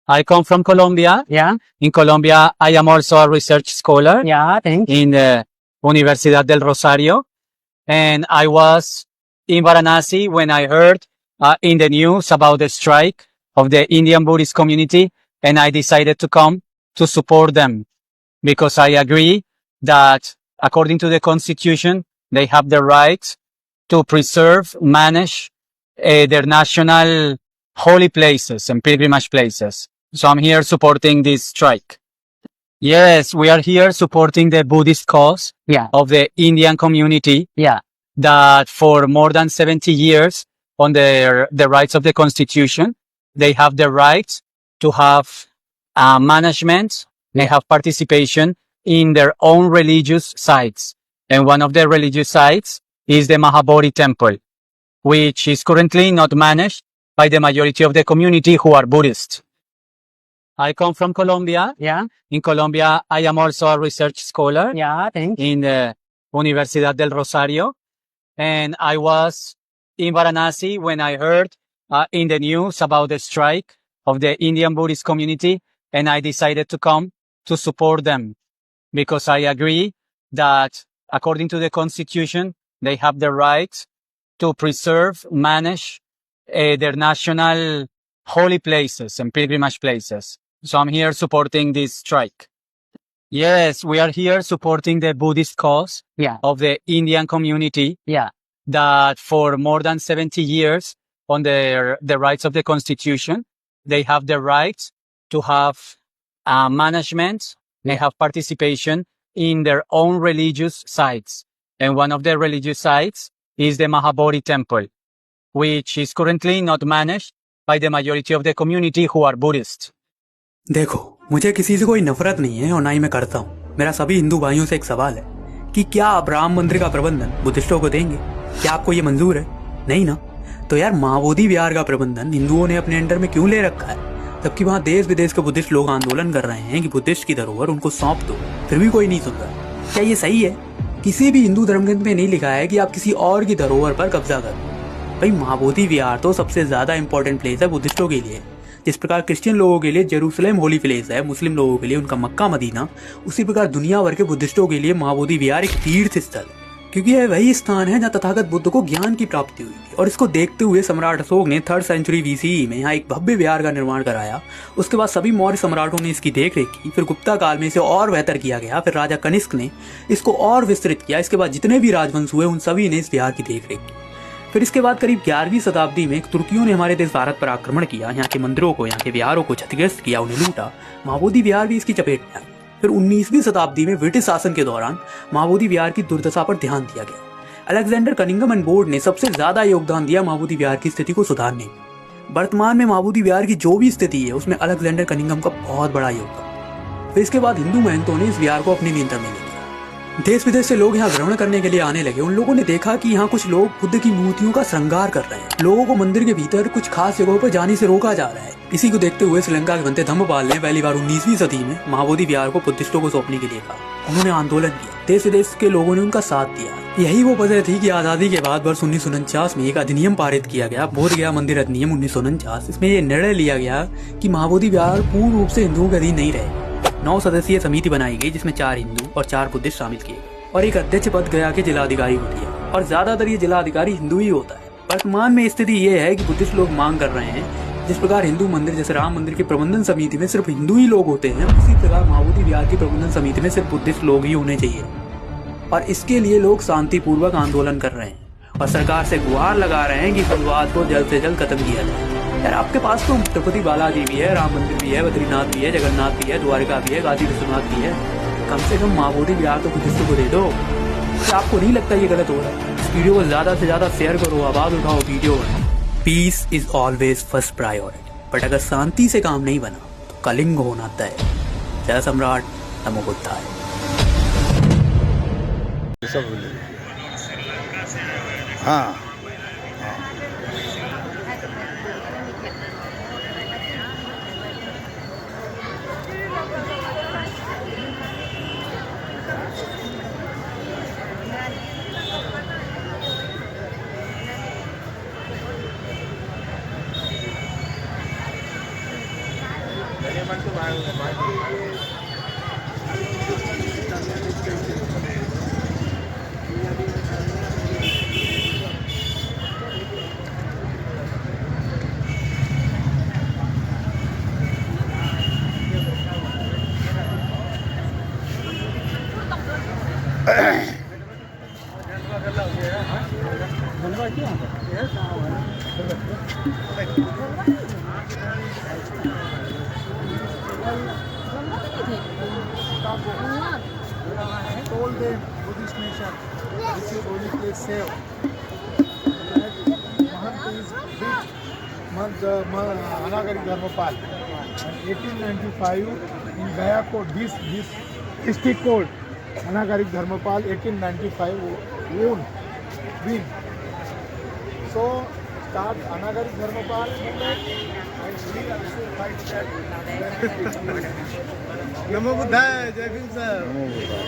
I come from Colombia. Yeah, In Colombia, I am also a research scholar yeah, thanks. in the Universidad del Rosario. And I was in Varanasi when I heard in the news about the strike of the Indian Buddhist community. And I decided to come to support them because I agree that according to the constitution, they have the right to preserve, manage their national holy places and pilgrimage places. So I'm here supporting this strike. Yes, we are here supporting the Buddhist cause Yeah, of the Indian community yeah, that for more than 70 years on the rights of the constitution, they have the right to have management, they Yeah. have participation in their own religious sites. And one of the religious sites is the Mahabodhi temple, which is currently not managed by the majority of the community who are Buddhist. I come from Colombia. yeah, In Colombia, I am also a research scholar yeah, thanks. in the Universidad del Rosario. And I was in Varanasi when I heard in the news about the strike of the Indian Buddhist community. And I decided to come to support them because I agree that according to the constitution, they have the right to preserve, manage their national holy places and pilgrimage places. So I'm here supporting this strike. Yes, we are here supporting the Buddhist cause Yeah, of the Indian community yeah, that for more than 70 years on the rights of the constitution, they have the right to have management, they Yeah. have participation in their own religious sites. And one of the religious sites is the Mahabodhi temple, which is currently not managed by the majority of the community who are Buddhist. देखो, मुझे किसी से कोई नफरत नहीं है और ना ही मैं करता हूँ। मेरा सभी हिंदू भाइयों से एक सवाल है कि क्या आप राम मंदिर का प्रबंधन बुद्धिस्टों को देंगे? क्या आपको ये मंजूर है? नहीं ना? तो यार महाबोधि विहार का प्रबंधन हिंदुओं ने अपने अंडर में क्यों ले रखा है? जबकि वहाँ देश विदेश के बुद्धिस्ट लोग आंदोलन कर रहे हैं कि बुद्धिस्ट की धरोहर उनको सौंप दो, फिर भी कोई नहीं सुन रहा। क्या ये सही है? किसी भी हिंदू धर्म ग्रंथ में नहीं लिखा है कि आप किसी और की धरोहर पर कब्जा करो। भाई महाबोधि विहार तो सबसे ज्यादा इंपॉर्टेंट प्लेस है बुद्धिस्टों के लिए। जिस प्रकार क्रिश्चियन लोगों के लिए जेरूसलम होली प्लेस है, मुस्लिम लोगों के लिए उनका मक्का मदीना, उसी प्रकार दुनिया भर के बुद्धिस्टों के लिए महाबोधि विहार एक तीर्थ स्थल है, क्योंकि यह वही स्थान है जहाँ तथागत बुद्ध को ज्ञान की प्राप्ति हुई थी। और इसको देखते हुए सम्राट अशोक ने 3rd सेंचुरी BCE में यहाँ एक भव्य विहार का निर्माण कराया। उसके बाद सभी मौर्य सम्राटों ने इसकी देखरेख की, फिर गुप्ता काल में इसे और बेहतर किया गया, फिर राजा कनिष्क ने इसको और विस्तृत किया। इसके बाद जितने भी राजवंश हुए उन सभी ने इस विहार की देखरेख की। फिर इसके बाद करीब 11वीं शताब्दी में तुर्कियों ने हमारे देश भारत पर आक्रमण किया, यहाँ के मंदिरों को, यहाँ के विहारों को क्षतिग्रस्त किया, उन्हें लूटा। महाबोधि विहार भी इसकी चपेट में आ गया। फिर 19वीं शताब्दी में ब्रिटिश शासन के दौरान महाबोधि विहार की दुर्दशा पर ध्यान दिया गया। अलेक्जेंडर कनिंघम एंड बोर्ड ने सबसे ज्यादा योगदान दिया महाबोधि विहार की स्थिति को सुधारने में। वर्तमान में महाबोधि विहार की जो भी स्थिति है उसमें अलेक्जेंडर कनिंघम का बहुत बड़ा योगदान। फिर इसके बाद हिंदू महंतों ने इस विहार को अपने नियंत्रण में लिया। देश विदेश से लोग यहाँ भ्रमण करने के लिए आने लगे। उन लोगों ने देखा कि यहाँ कुछ लोग बुद्ध की मूर्तियों का श्रृंगार कर रहे हैं। लोगों को मंदिर के भीतर कुछ खास जगहों पर जाने से रोका जा रहा है। इसी को देखते हुए श्रीलंका के बनते धम्मपाल ने पहली बार 19वीं सदी में महाबोधि विहार को बुद्धिस्टों को सौंपने के लिए कहा। उन्होंने आंदोलन किया, देश विदेश के लोगों ने उनका साथ दिया। यही वो वजह थी कि आजादी के बाद वर्ष 1949 में एक अधिनियम पारित किया गया, बोधगया मंदिर अधिनियम 1949। इसमें यह निर्णय लिया गया कि महाबोधि विहार पूर्ण रूप से हिंदुओं के अधीन नहीं रहे। 9 सदस्यीय समिति बनाई गई जिसमें 4 हिंदू और 4 बुद्धिस्ट शामिल किए गए और एक अध्यक्ष पद गया के जिलाधिकारी को दिया। और ज्यादातर ये जिलाधिकारी हिंदू ही होता है। वर्तमान में स्थिति ये है कि बुद्धिस्ट लोग मांग कर रहे हैं जिस प्रकार हिंदू मंदिर जैसे राम मंदिर की प्रबंधन समिति में सिर्फ हिंदू ही लोग होते हैं, उसी प्रकार महाबोधि विहार की प्रबंधन समिति में सिर्फ बुद्धिस्ट लोग ही होने चाहिए। और इसके लिए लोग शांतिपूर्वक आंदोलन कर रहे हैं और सरकार से गुहार लगा रहे हैं कि विवाद को जल्द से जल्द खत्म किया जाए। यार आपके पास तो तिरुपति बालाजी भी है, राम मंदिर भी है, बद्रीनाथ भी है, जगन्नाथ भी है, द्वारका भी है, काशी विश्वनाथ भी है। कम से कम महाबोधि विहार तो बुद्धिस्टों को दे दो। क्या आपको नहीं लगता ये गलत हो रहा है? इस वीडियो को ज्यादा से ज्यादा शेयर करो, आवाज उठाओ वीडियो में। Peace is always first priority, but अगर शांति से काम नहीं बना तो कलिंग होना तय। जय सम्राट, नमो बुद्धाय। हाँ, told them Buddhist nation, this is only place safe. Mahant is big Anagari Dharmapal. And 1895 in Gaya court, this district court, Anagari Dharmapal 1895 won, win. So start Anagari Dharmapal movement and we also fight that. Namo Buddhaya, Jai Bhim sir.